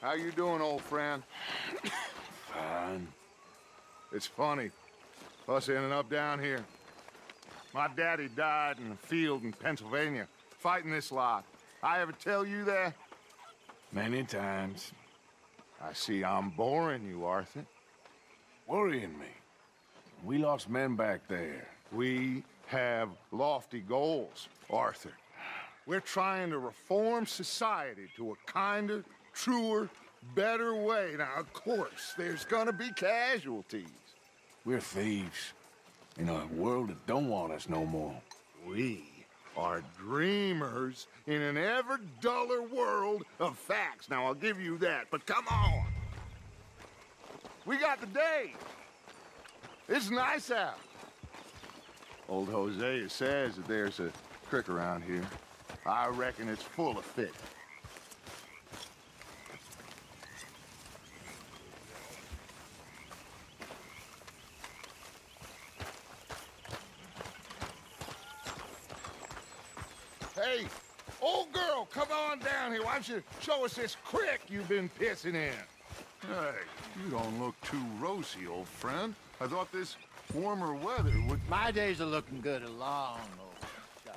How you doing, old friend? Fine. It's funny, us ending up down here. My daddy died in the field in Pennsylvania, fighting this lot. I ever tell you that? Many times. I see I'm boring you, Arthur. Worrying me. We lost men back there. We have lofty goals, Arthur. We're trying to reform society to a kinder, truer, better way. Now, of course, there's gonna be casualties. We're thieves. In a world that don't want us no more. We are dreamers in an ever duller world of facts. Now, I'll give you that, but come on. We got the day. It's nice out. Old Hosea says that there's a creek around here. I reckon it's full of fish. Hey, old girl, come on down here. Why don't you show us this creek you've been pissing in? Hey, you don't look too rosy, old friend. I thought this warmer weather would... My days are looking good along, old Dutch.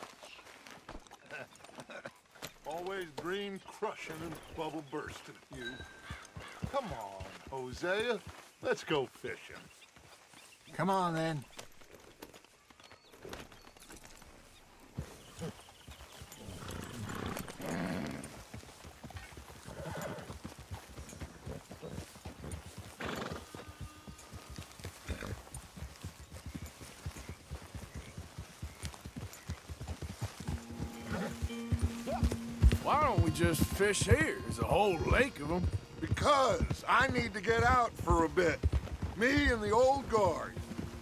Always dream crushing and bubble bursting, you. Come on, Hosea. Let's go fishing. Come on, then. Why don't we just fish here? There's a whole lake of them. Because I need to get out for a bit. Me and the old guard.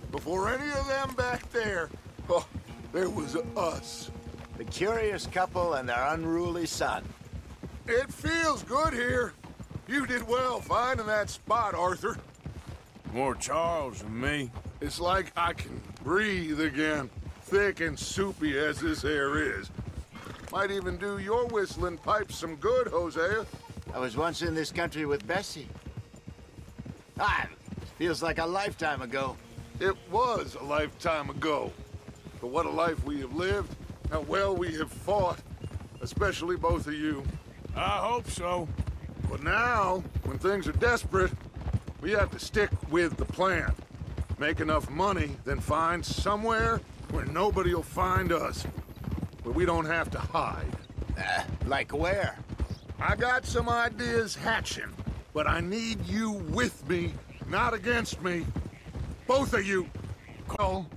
Before any of them back there, oh, there was us. The curious couple and their unruly son. It feels good here. You did well finding that spot, Arthur. More Charles than me. It's like I can breathe again, thick and soupy as this air is. Might even do your whistling pipes some good, Hosea. I was once in this country with Bessie. Feels like a lifetime ago. It was a lifetime ago. But what a life we have lived, how well we have fought, especially both of you. I hope so. But now, when things are desperate, we have to stick with the plan. Make enough money, then find somewhere where nobody will find us. Where we don't have to hide. Like where? I got some ideas hatching, but I need you with me, not against me. Both of you. Well,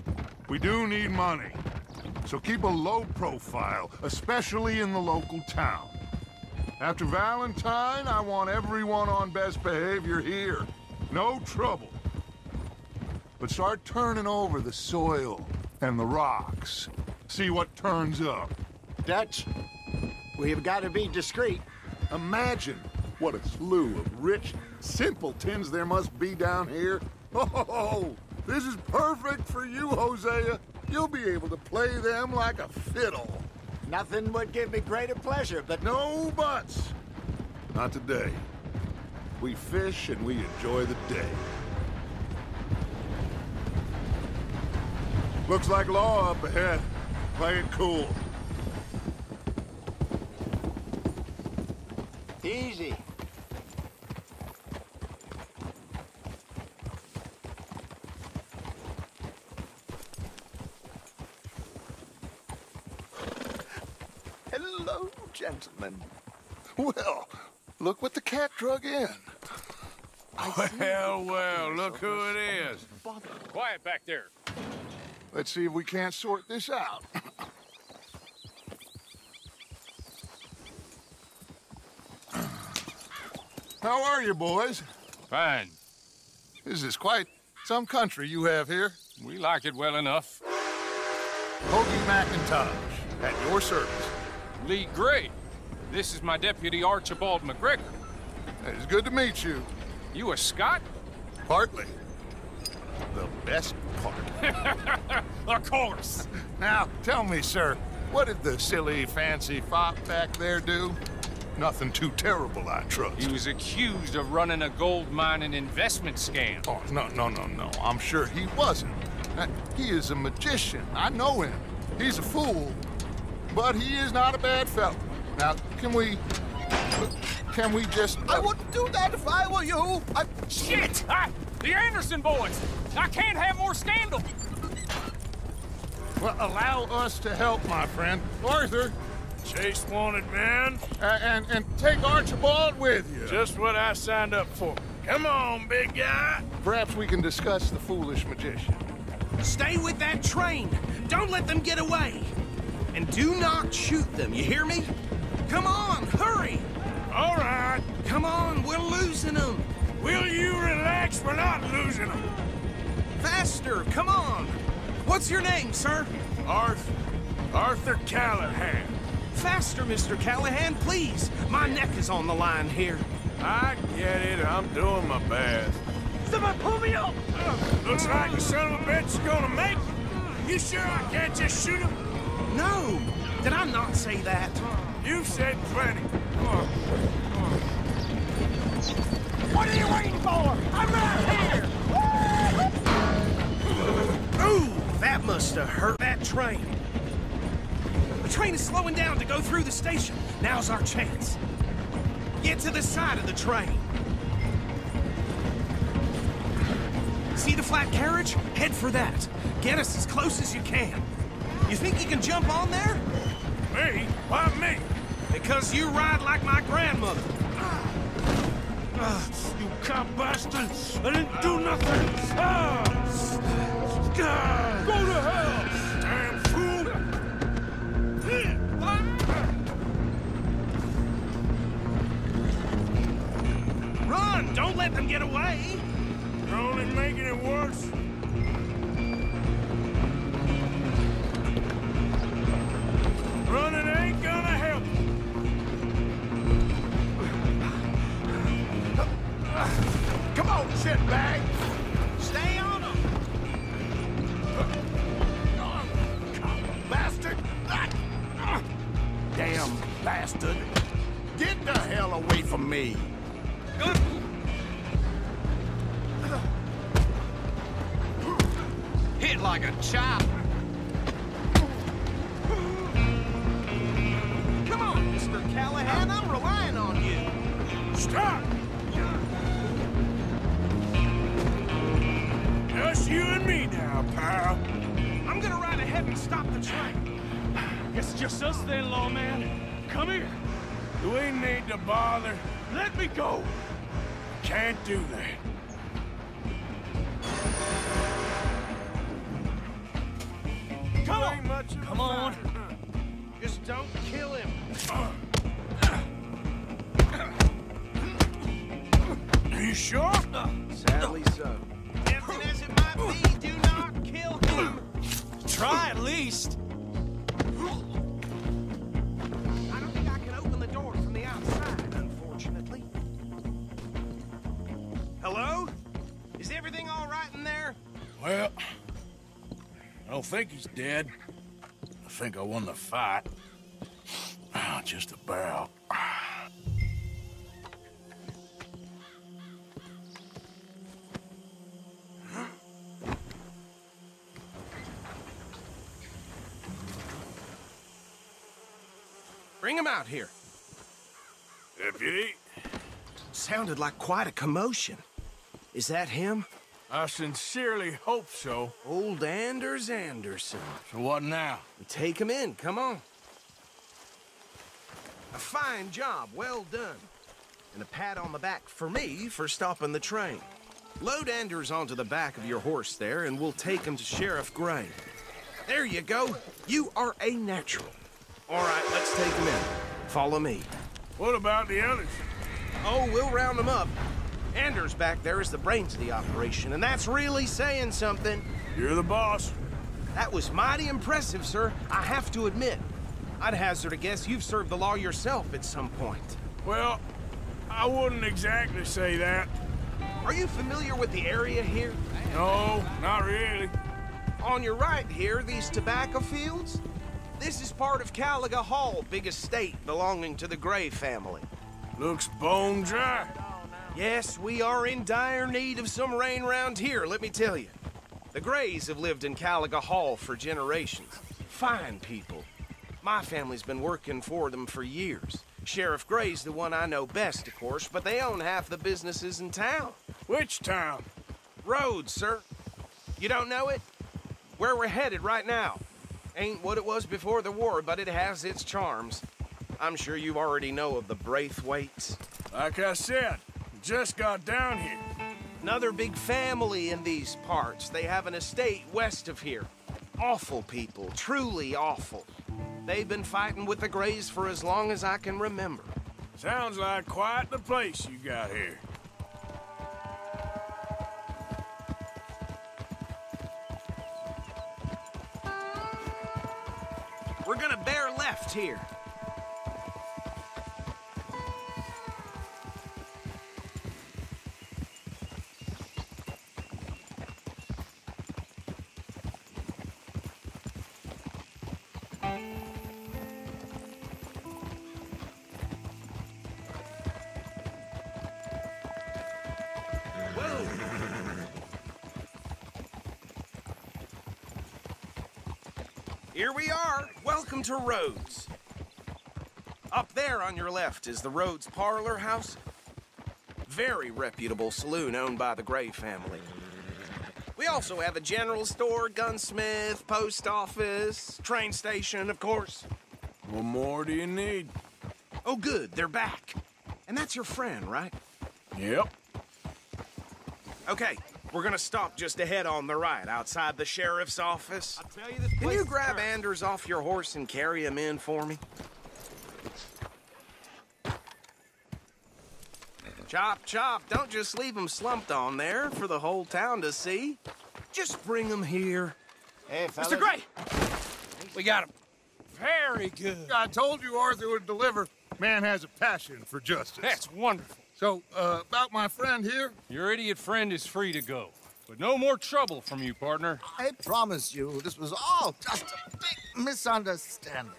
we do need money. So keep a low profile, especially in the local town. After Valentine, I want everyone on best behavior here. No trouble. But start turning over the soil and the rocks. See what turns up. Dutch, we've got to be discreet. Imagine what a slew of rich simpletons there must be down here. Oh, this is perfect for you, Hosea. You'll be able to play them like a fiddle. Nothing would give me greater pleasure, but... No buts. Not today. We fish and we enjoy the day. Looks like law up ahead. Play it cool. Easy. Hello, gentlemen. Well, look what the cat drug in. Well, look who it is. Quiet back there. Let's see if we can't sort this out. How are you, boys? Fine. This is quite some country you have here. We like it well enough. Hoagie McIntosh, at your service. Lee Gray. This is my deputy Archibald McGregor. It's good to meet you. You a Scot? Partly. The best part. Of course. Now, tell me, sir, what did the silly, fancy fop back there do? Nothing too terrible, I trust. He was accused of running a gold mining investment scam. Oh, no. I'm sure he wasn't. He is a magician. I know him. He's a fool, but he is not a bad fellow. Now, can we just... I wouldn't do that if I were you. Shit! The Anderson boys! I can't have more scandal! Well, allow us to help, my friend. Arthur, Chase wanted man. and take Archibald with you. Just what I signed up for. Come on, big guy. Perhaps we can discuss the foolish magician. Stay with that train. Don't let them get away. And do not shoot them, you hear me? Come on, hurry! All right. Come on, we're losing them. Will you relax? We're not losing them. Faster, come on. What's your name, sir? Arthur Callahan. Faster, Mr. Callahan, please. My neck is on the line here. I get it. I'm doing my best. Someone pull me up! Looks like the son of a bitch is gonna make it. You sure I can't just shoot him? No! Did I not say that? You said plenty. What are you waiting for? I'm right here! Ooh, that must have hurt that train. The train is slowing down to go through the station. Now's our chance. Get to the side of the train. See the flat carriage? Head for that. Get us as close as you can. You think you can jump on there? Me? Why me? Because you ride like my grandmother. You cop bastard! I didn't do nothing! God! Go to hell! Damn fool! Run! Don't let them get away! You're only making it worse. Running ain't gonna help. Come on, shitbag! Stay on them! Bastard! Damn bastard! Get the hell away from me! Hit like a chop. Come on, Mr. Callahan, I'm relying on you. Stop! Just you and me now, pal. I'm gonna ride ahead and stop the train. Guess it's just us then, lawman. Come here. Do we need to bother? Let me go. Can't do that. Come Ain't on. much of a Come on. fighter, huh? Just don't kill him. You sure? Sadly so. Tempting as it might be, do not kill him. Try at least. I don't think I can open the door from the outside, unfortunately. Hello? Is everything all right in there? Well, I don't think he's dead. I think I won the fight. Just about. Bring him out here. Deputy, Sounded like quite a commotion. Is that him? I sincerely hope so. Old Anders Anderson. So what now? We take him in, come on. A fine job, well done. And a pat on the back for me for stopping the train. Load Anders onto the back of your horse there, and we'll take him to Sheriff Gray. There you go. You are a natural. All right, let's take him in. Follow me. What about the others? Oh, we'll round them up. Anders back there is the brains of the operation, and that's really saying something. You're the boss. That was mighty impressive, sir. I have to admit. I'd hazard a guess you've served the law yourself at some point. Well, I wouldn't exactly say that. Are you familiar with the area here? No, not really. On your right here, these tobacco fields? This is part of Caliga Hall, big estate belonging to the Gray family. Looks bone dry. Yes, we are in dire need of some rain round here, let me tell you. The Grays have lived in Caliga Hall for generations. Fine people. My family's been working for them for years. Sheriff Gray's the one I know best, of course, but they own half the businesses in town. Which town? Rhodes, sir. You don't know it? Where we're headed right now. Ain't what it was before the war, but it has its charms. I'm sure you already know of the Braithwaites. Like I said, just got down here. Another big family in these parts. They have an estate west of here. Awful people, truly awful. They've been fighting with the Grays for as long as I can remember. Sounds like quite the place you got here. We're gonna bear left here. Here we are. Welcome to Rhodes. Up there on your left is the Rhodes Parlor House. Very reputable saloon owned by the Gray family. We also have a general store, gunsmith, post office, train station, of course. What more do you need? Oh, good. They're back. And that's your friend, right? Yep. Okay. We're gonna stop just ahead on the right, outside the sheriff's office. Can you grab Anders off your horse and carry him in for me? Chop, chop. Don't just leave him slumped on there for the whole town to see. Just bring him here. Hey, fellas. Mr. Gray! We got him. Very good. I told you Arthur would deliver. Man has a passion for justice. That's wonderful. So, about my friend here? Your idiot friend is free to go. But no more trouble from you, partner. I promise you, this was all just a big misunderstanding.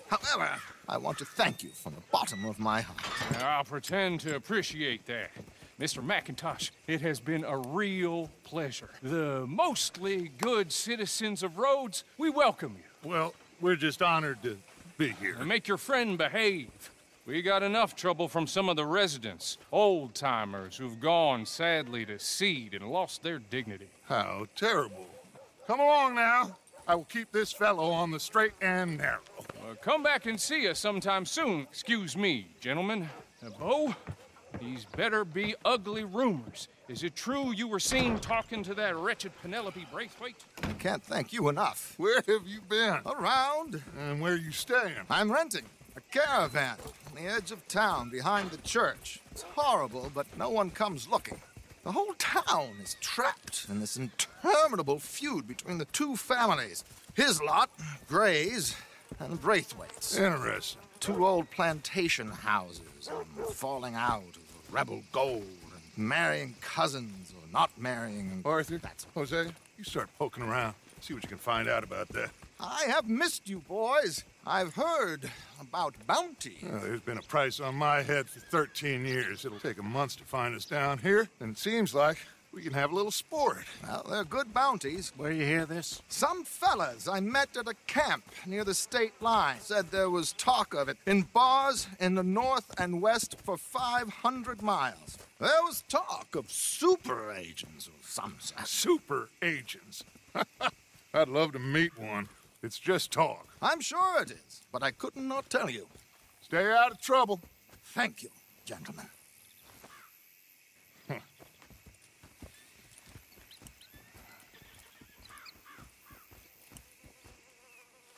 However, I want to thank you from the bottom of my heart. I'll pretend to appreciate that. Mr. McIntosh, it has been a real pleasure. The mostly good citizens of Rhodes, we welcome you. Well, we're just honored to be here. And make your friend behave. We got enough trouble from some of the residents, old-timers who've gone, sadly, to seed and lost their dignity. How terrible. Come along now. I will keep this fellow on the straight and narrow. Come back and see us sometime soon. Excuse me, gentlemen. Bo, these better be ugly rumors. Is it true you were seen talking to that wretched Penelope Braithwaite? I can't thank you enough. Where have you been? Around. And where are you staying? I'm renting a caravan on the edge of town behind the church. It's horrible, but no one comes looking. The whole town is trapped in this interminable feud between the two families. His lot, Gray's, and Braithwaite's. Interesting. Two old plantation houses, falling out of rebel gold, and marrying cousins or not marrying. Arthur, Jose, you start poking around. See what you can find out about that. I have missed you, boys. I've heard about bounty. There's been a price on my head for 13 years. It'll take a month to find us down here, and it seems like we can have a little sport. Well, they're good bounties. Where you hear this? Some fellas I met at a camp near the state line said there was talk of it in bars in the north and west for 500 miles. There was talk of super agents or some such. Super agents. I'd love to meet one. It's just talk. I'm sure it is, but I couldn't not tell you. Stay out of trouble. Thank you, gentlemen.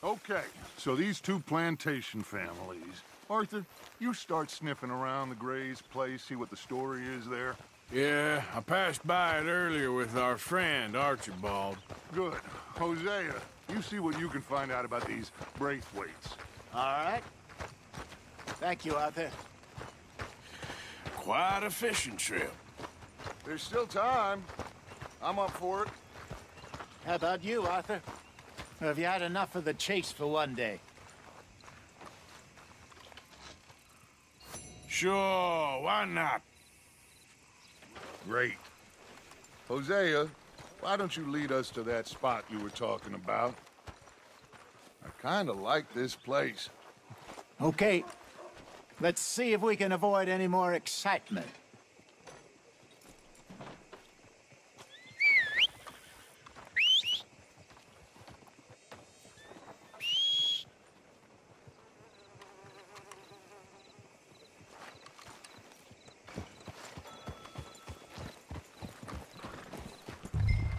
Okay, so these two plantation families. Arthur, you start sniffing around the Gray's place, see what the story is there. Yeah, I passed by it earlier with our friend, Archibald. Good. Hosea, you see what you can find out about these Braithwaites. All right. Thank you, Arthur. Quite a fishing trip. There's still time. I'm up for it. How about you, Arthur? Or have you had enough of the chase for one day? Sure, why not? Great. Hosea, why don't you lead us to that spot you were talking about? I kinda like this place. Okay. Let's see if we can avoid any more excitement.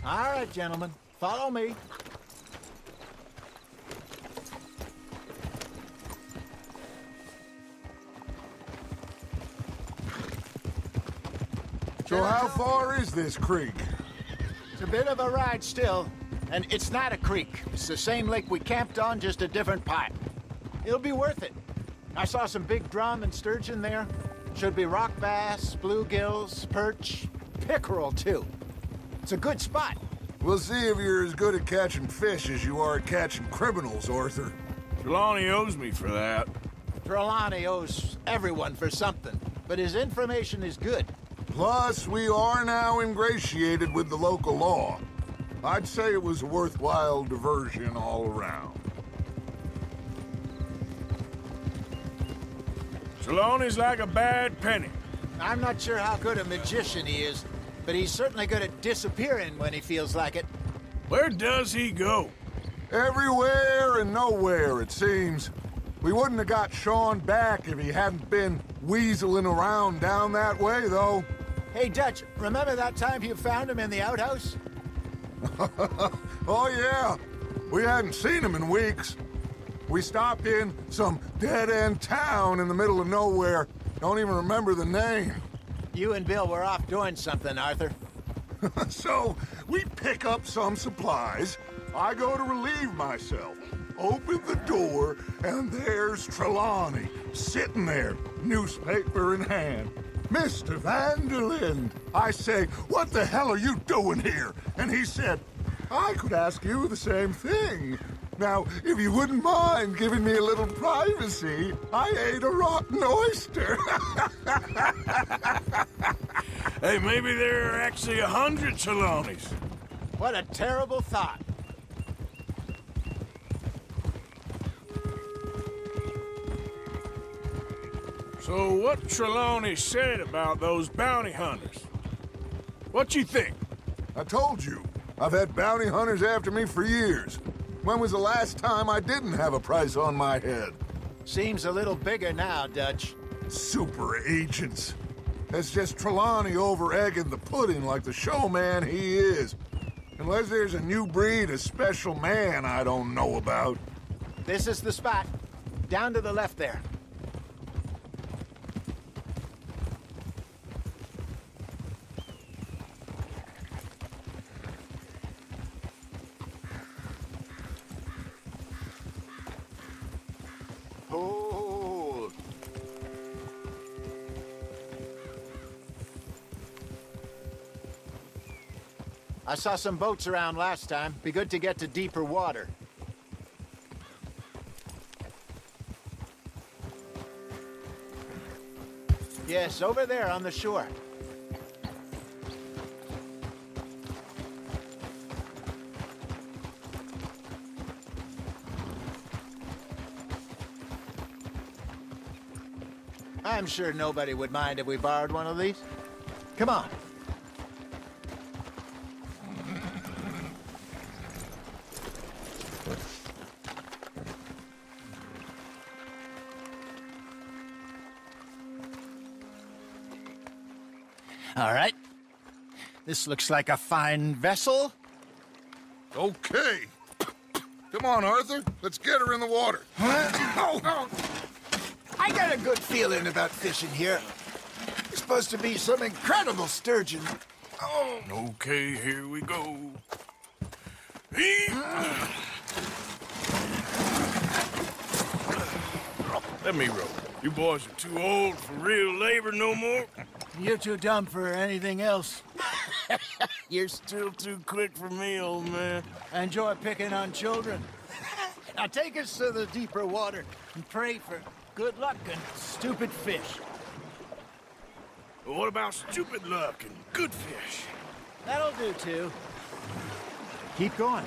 All right, gentlemen, follow me. So how far is this creek? It's a bit of a ride still, and it's not a creek. It's the same lake we camped on, just a different part. It'll be worth it. I saw some big drum and sturgeon there. Should be rock bass, bluegills, perch, pickerel too. It's a good spot. We'll see if you're as good at catching fish as you are at catching criminals, Arthur. Trelawney owes me for that. Trelawney owes everyone for something, but his information is good. Plus, we are now ingratiated with the local law. I'd say it was a worthwhile diversion all around. Trelawney's like a bad penny. I'm not sure how good a magician he is, but he's certainly good at disappearing when he feels like it. Where does he go? Everywhere and nowhere, it seems. We wouldn't have got Sean back if he hadn't been weaseling around down that way, though. Hey, Dutch, remember that time you found him in the outhouse? Oh, yeah. We hadn't seen him in weeks. We stopped in some dead-end town in the middle of nowhere. Don't even remember the name. You and Bill were off doing something, Arthur. So, we pick up some supplies. I go to relieve myself. Open the door, and there's Trelawney, sitting there, newspaper in hand. Mr. Vanderlyn. I say, what the hell are you doing here? And he said, I could ask you the same thing. Now, if you wouldn't mind giving me a little privacy, I ate a rotten oyster. Hey, maybe there are actually 100 Trelawneys. What a terrible thought. So what Trelawney said about those bounty hunters? What you think? I told you, I've had bounty hunters after me for years. When was the last time I didn't have a price on my head? Seems a little bigger now, Dutch. Super agents. That's just Trelawney over-egging the pudding like the showman he is. Unless there's a new breed of special man I don't know about. This is the spot. Down to the left there. Hold. I saw some boats around last time. Be good to get to deeper water. Yes, over there on the shore. I'm sure nobody would mind if we borrowed one of these. Come on. All right. This looks like a fine vessel. Okay. Come on, Arthur. Let's get her in the water. Oh. I got a good feeling about fishing here. It's supposed to be some incredible sturgeon. Oh. Okay, here we go. Let me row. You boys are too old for real labor no more. You're too dumb for anything else. You're still too quick for me, old man. I enjoy picking on children. Now take us to the deeper water and pray for good luck and stupid fish. What about stupid luck and good fish? That'll do, too. Keep going.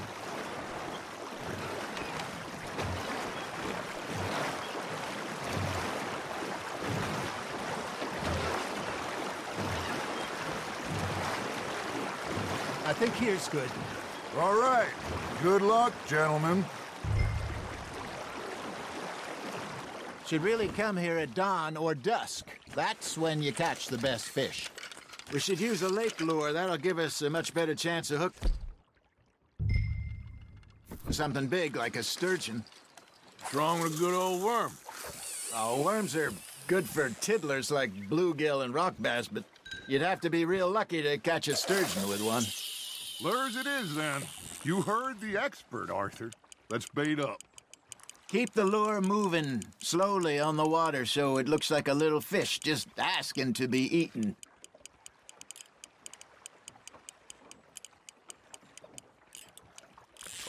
I think here's good. All right. Good luck, gentlemen. Should really come here at dawn or dusk. That's when you catch the best fish. We should use a lake lure. That'll give us a much better chance of hook something big like a sturgeon. What's wrong with a good old worm? Oh, worms are good for tiddlers like bluegill and rock bass, but you'd have to be real lucky to catch a sturgeon with one. Lures it is, then. You heard the expert, Arthur. Let's bait up. Keep the lure moving slowly on the water so it looks like a little fish just asking to be eaten.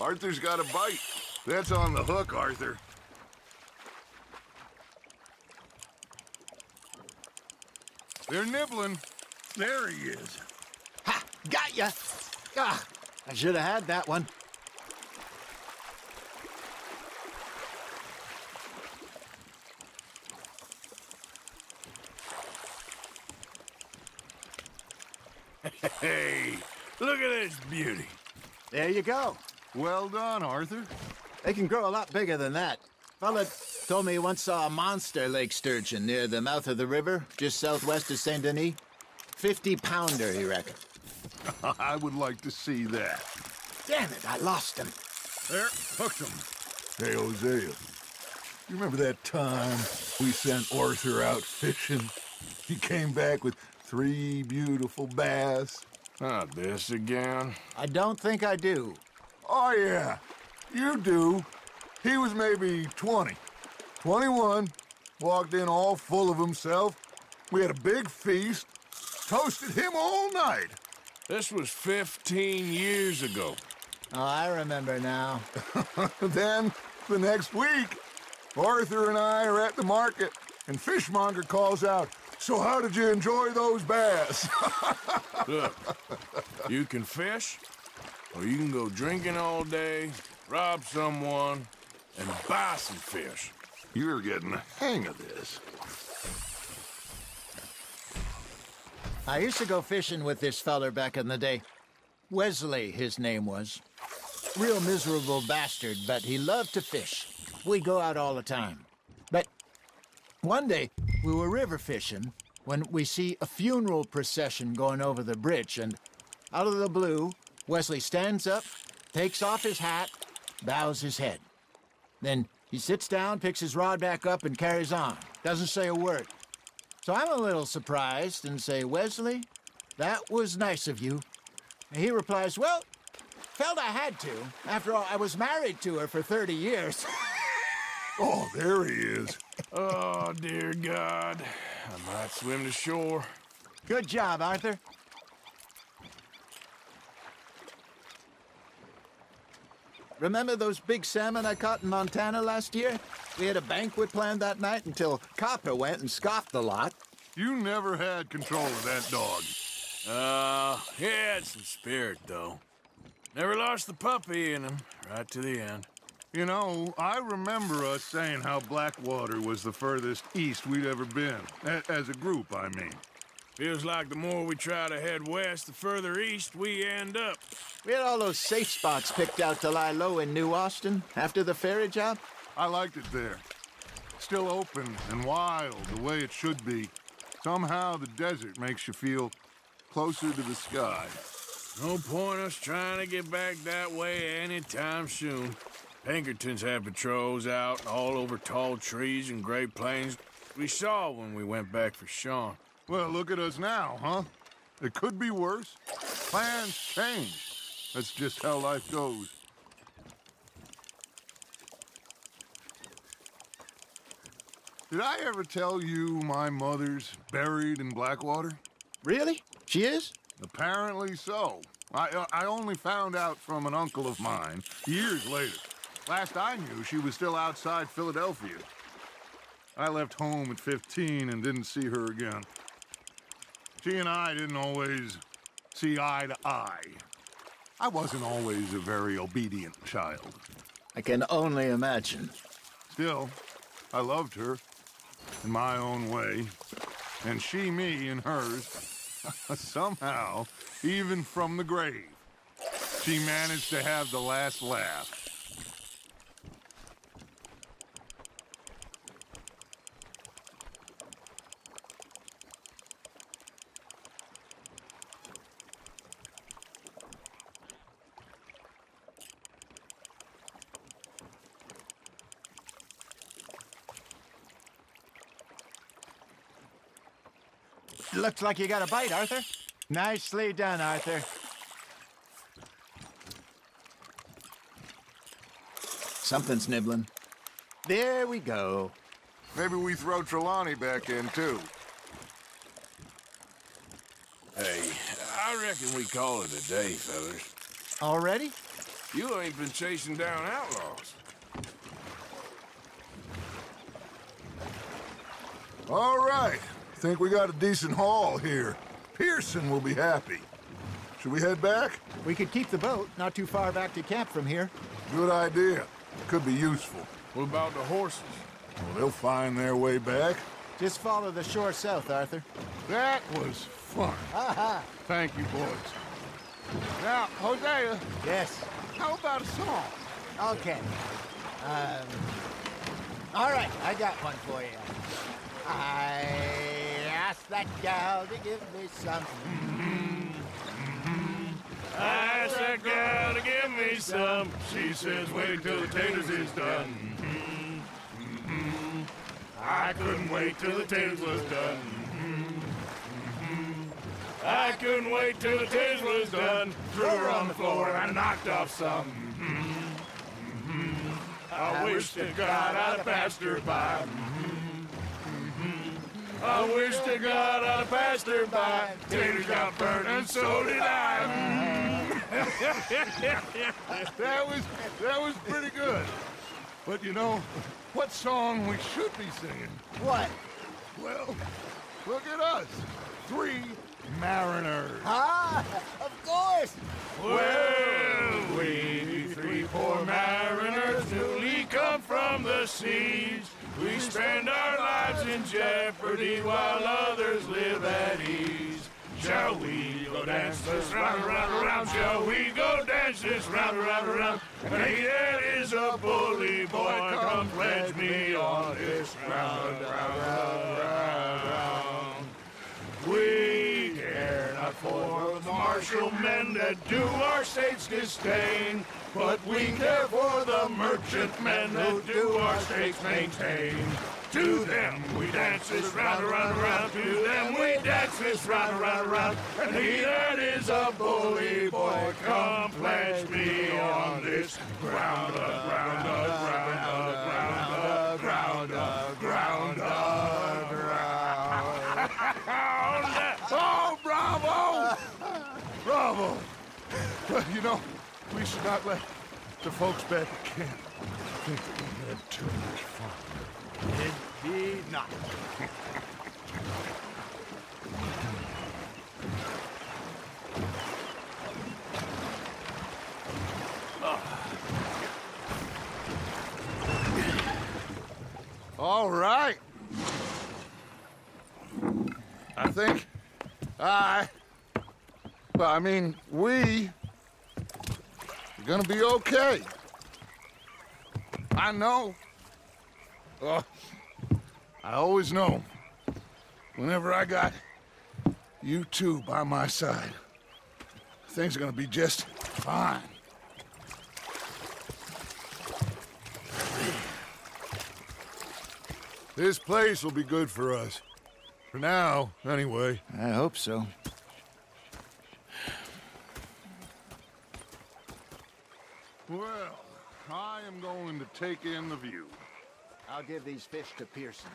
Arthur's got a bite. That's on the hook, Arthur. They're nibbling. There he is. Ha! Got ya! Ah, I should have had that one. Hey, look at this beauty. There you go. Well done, Arthur. They can grow a lot bigger than that. Fella told me he once saw a monster lake sturgeon near the mouth of the river, just southwest of Saint Denis. 50-pounder, he reckoned. I would like to see that. Damn it, I lost him. There, hooked him. Hey, Hosea, you remember that time we sent Arthur out fishing? He came back with 3 beautiful bass. Not this again. I don't think I do. Oh, yeah, you do. He was maybe 20, 21, walked in all full of himself. We had a big feast, toasted him all night. This was 15 years ago. Oh, I remember now. Then, the next week, Arthur and I are at the market, and Fishmonger calls out, "So how did you enjoy those bass?" Look, you can fish, or you can go drinking all day, rob someone, and buy some fish. You're getting the hang of this. I used to go fishing with this feller back in the day. Wesley, his name was. Real miserable bastard, but he loved to fish. We'd go out all the time. But one day, we were river fishing when we see a funeral procession going over the bridge, and out of the blue, Wesley stands up, takes off his hat, bows his head. Then he sits down, picks his rod back up, and carries on. Doesn't say a word. So I'm a little surprised and say, "Wesley, that was nice of you." And he replies, "Well, felt I had to. After all, I was married to her for 30 years. Oh, there he is. Oh, dear God. I might swim to shore. Good job, Arthur. Remember those big salmon I caught in Montana last year? We had a banquet planned that night until Copper went and scoffed the lot. You never had control of that dog. He had some spirit, though. Never lost the puppy in him, right to the end. You know, I remember us saying how Blackwater was the furthest east we'd ever been. As a group, I mean. Feels like the more we try to head west, the further east we end up. We had all those safe spots picked out to lie low in New Austin after the ferry job. I liked it there. Still open and wild, the way it should be. Somehow the desert makes you feel closer to the sky. No point us trying to get back that way anytime soon. Pinkertons had patrols out all over tall trees and Great Plains. We saw when we went back for Sean. Well, look at us now, huh? It could be worse. Plans change. That's just how life goes. Did I ever tell you my mother's buried in Blackwater? Really? She is? Apparently so. I only found out from an uncle of mine years later. Last I knew, she was still outside Philadelphia. I left home at 15 and didn't see her again. She and I didn't always see eye to eye. I wasn't always a very obedient child. I can only imagine. Still, I loved her in my own way, and she me in hers. Somehow, even from the grave, she managed to have the last laugh. Looks like you got a bite, Arthur. Nicely done, Arthur. Something's nibbling. There we go. Maybe we throw Trelawney back in, too. Hey, I reckon we call it a day, fellas. Already? You ain't been chasing down outlaws. All right. Think we got a decent haul here. Pearson will be happy. Should we head back? We could keep the boat not too far back to camp from here. Good idea. Could be useful. What about the horses? Well, they'll find their way back. Just follow the shore south, Arthur. That was fun. Thank you, boys. Now, Hosea, Yes. how about a song? Okay. All right, I got one for you. I asked that gal to give me some. I asked that gal to give me some. She says, wait till the taters is done. I couldn't wait till the taters was done. I couldn't wait till the taters was done. Threw her on the floor and I knocked off some. I wish to God I'd passed her by. I wish to God I'd passed her by. Taters got burnt and so did I. That was pretty good. But you know, what song we should be singing? What? Well, look at us. 3 mariners. Ah, of course. Well, we 3 poor mariners newly come from the seas. We spend our lives in jeopardy while others live at ease. Shall we go dance this round, around, around? Shall we go dance this round, around, around? And he that is a bully boy, come pledge me on this round, round, round, round. We care not for the martial men that do our state's disdain, but we care for the merchant men who do our states maintain. To them we dance this round, around, around. To them we dance this round, around, around. And he that is a bully boy, come pledge me on this ground, ground, ground, ground, ground, ground, ground. Oh, bravo! Bravo! But you know, we should not let the folks back at camp think that we had too much fun. Indeed not. All right. I think we are gonna be okay. I know. I always know. Whenever I got you two by my side, things are gonna be just fine. This place will be good for us. For now, anyway. I hope so. Well, I am going to take in the view. I'll give these fish to Pearson.